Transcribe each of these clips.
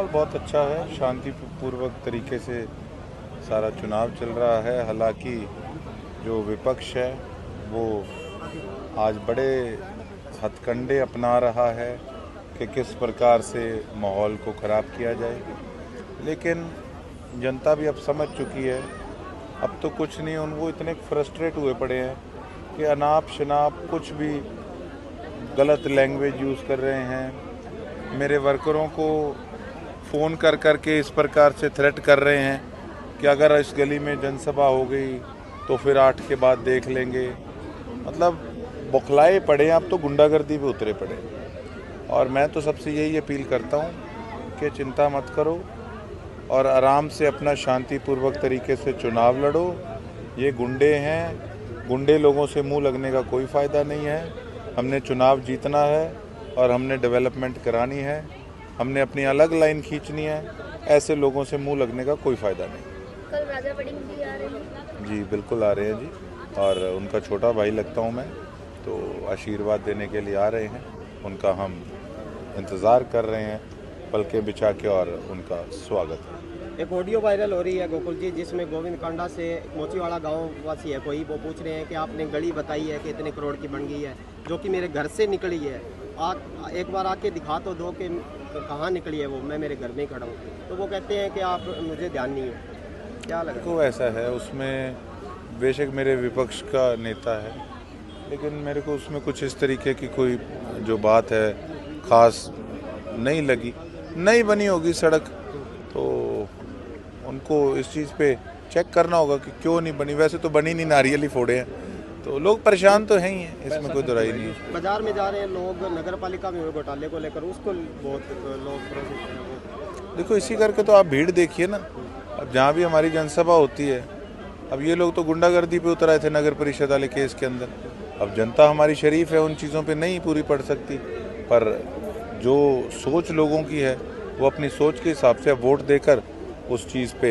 माहौल बहुत अच्छा है, शांतिपूर्वक तरीके से सारा चुनाव चल रहा है। हालांकि जो विपक्ष है वो आज बड़े हथकंडे अपना रहा है कि किस प्रकार से माहौल को ख़राब किया जाए, लेकिन जनता भी अब समझ चुकी है। अब तो कुछ नहीं, उनको इतने फ्रस्ट्रेट हुए पड़े हैं कि अनाप शनाप कुछ भी गलत लैंग्वेज यूज़ कर रहे हैं। मेरे वर्करों को फ़ोन कर कर के इस प्रकार से थ्रेट कर रहे हैं कि अगर इस गली में जनसभा हो गई तो फिर 8 के बाद देख लेंगे। मतलब बौखलाए पड़े हैं, अब तो गुंडागर्दी पे उतरे पड़े। और मैं तो सबसे यही अपील करता हूँ कि चिंता मत करो और आराम से अपना शांतिपूर्वक तरीके से चुनाव लड़ो। ये गुंडे हैं, गुंडे लोगों से मुंह लगने का कोई फ़ायदा नहीं है। हमने चुनाव जीतना है और हमने डेवलपमेंट करानी है, हमने अपनी अलग लाइन खींचनी है। ऐसे लोगों से मुंह लगने का कोई फ़ायदा नहीं। कल राजा वड़िंग जी आ रहे हैं? जी बिल्कुल आ रहे हैं जी, और उनका छोटा भाई लगता हूँ मैं, तो आशीर्वाद देने के लिए आ रहे हैं। उनका हम इंतज़ार कर रहे हैं पलकें बिछा के, और उनका स्वागत है। एक ऑडियो वायरल हो रही है गोकुल जी, जिसमें गोविंद कांडा से मोचीवाड़ा गांव वासी है कोई, वो पूछ रहे हैं कि आपने गली बताई है कि इतने करोड़ की बन गई है, जो कि मेरे घर से निकली है। एक बार आके दिखा तो दो कि कहाँ निकली है वो, मैं मेरे घर में ही खड़ा हूँ। तो वो कहते हैं कि आप मुझे ध्यान नहीं है, क्या लगा? को ऐसा है, उसमें बेशक मेरे विपक्ष का नेता है, लेकिन मेरे को उसमें कुछ इस तरीके की कोई जो बात है ख़ास नहीं लगी। नहीं बनी होगी सड़क तो उनको इस चीज़ पे चेक करना होगा कि क्यों नहीं बनी। वैसे तो बनी नहीं, नारियल ही फोड़े हैं, तो लोग परेशान तो हैं ही हैं, इसमें कोई दुराई नहीं है। बाजार में जा रहे हैं लोग, नगर पालिका में हुए घोटाले को लेकर उसको बहुत लोग प्रोसेस हैं। देखो इसी करके तो आप भीड़ देखिए ना, अब जहाँ भी हमारी जनसभा होती है, अब ये लोग तो गुंडागर्दी पे उतर आए थे नगर परिषद वाले केस के अंदर। अब जनता हमारी शरीफ है, उन चीज़ों पे नहीं पूरी पड़ सकती, पर जो सोच लोगों की है वो अपनी सोच के हिसाब से वोट देकर उस चीज़ पे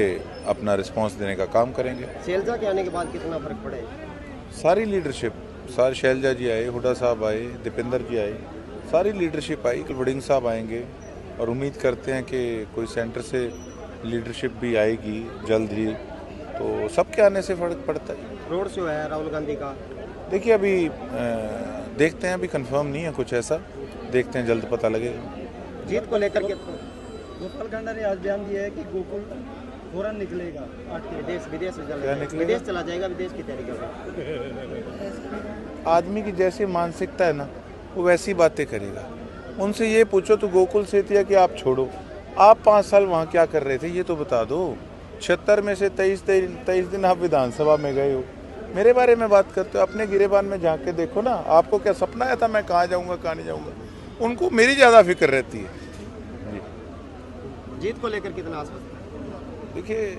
अपना रिस्पांस देने का काम करेंगे। शैलजा के आने के बाद कितना फर्क पड़े? सारी लीडरशिप, सारे शैलजा जी आए, हुड्डा साहब आए, दीपेंद्र जी आए, सारी लीडरशिप आई, वड़िंग साहब आएंगे, और उम्मीद करते हैं कि कोई सेंटर से लीडरशिप भी आएगी जल्द ही, तो सबके आने से फर्क पड़ता है। रोड शो है राहुल गांधी का, देखिए अभी देखते हैं, अभी कंफर्म नहीं है कुछ ऐसा, देखते हैं जल्द पता लगेगा। जीत को लेकर के गोपाल कांडा ने आज बयान दिया है कि गोकुल फौरन निकलेगा, विदेश क्या चला निकलेगा? विदेश चला जाएगा, विदेश की तैयारी कर रहे हैं। आदमी की जैसी मानसिकता है ना, वो वैसी बातें करेगा। उनसे ये पूछो तो गोकुल सेतिया कि आप छोड़ो, आप 5 साल वहाँ क्या कर रहे थे ये तो बता दो। 76 में से 23 दिन आप विधानसभा में गए हो, मेरे बारे में बात करते हो। अपने गिरेबान में झाँक के देखो ना, आपको क्या सपना आया था मैं कहाँ जाऊँगा कहाँ नहीं जाऊँगा? उनको मेरी ज़्यादा फिक्र रहती है। जीत को लेकर कितना आश्वस्त? देखिए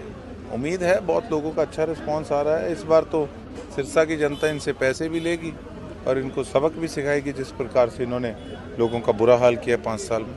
उम्मीद है, बहुत लोगों का अच्छा रिस्पांस आ रहा है। इस बार तो सिरसा की जनता इनसे पैसे भी लेगी और इनको सबक भी सिखाएगी, जिस प्रकार से इन्होंने लोगों का बुरा हाल किया 5 साल में।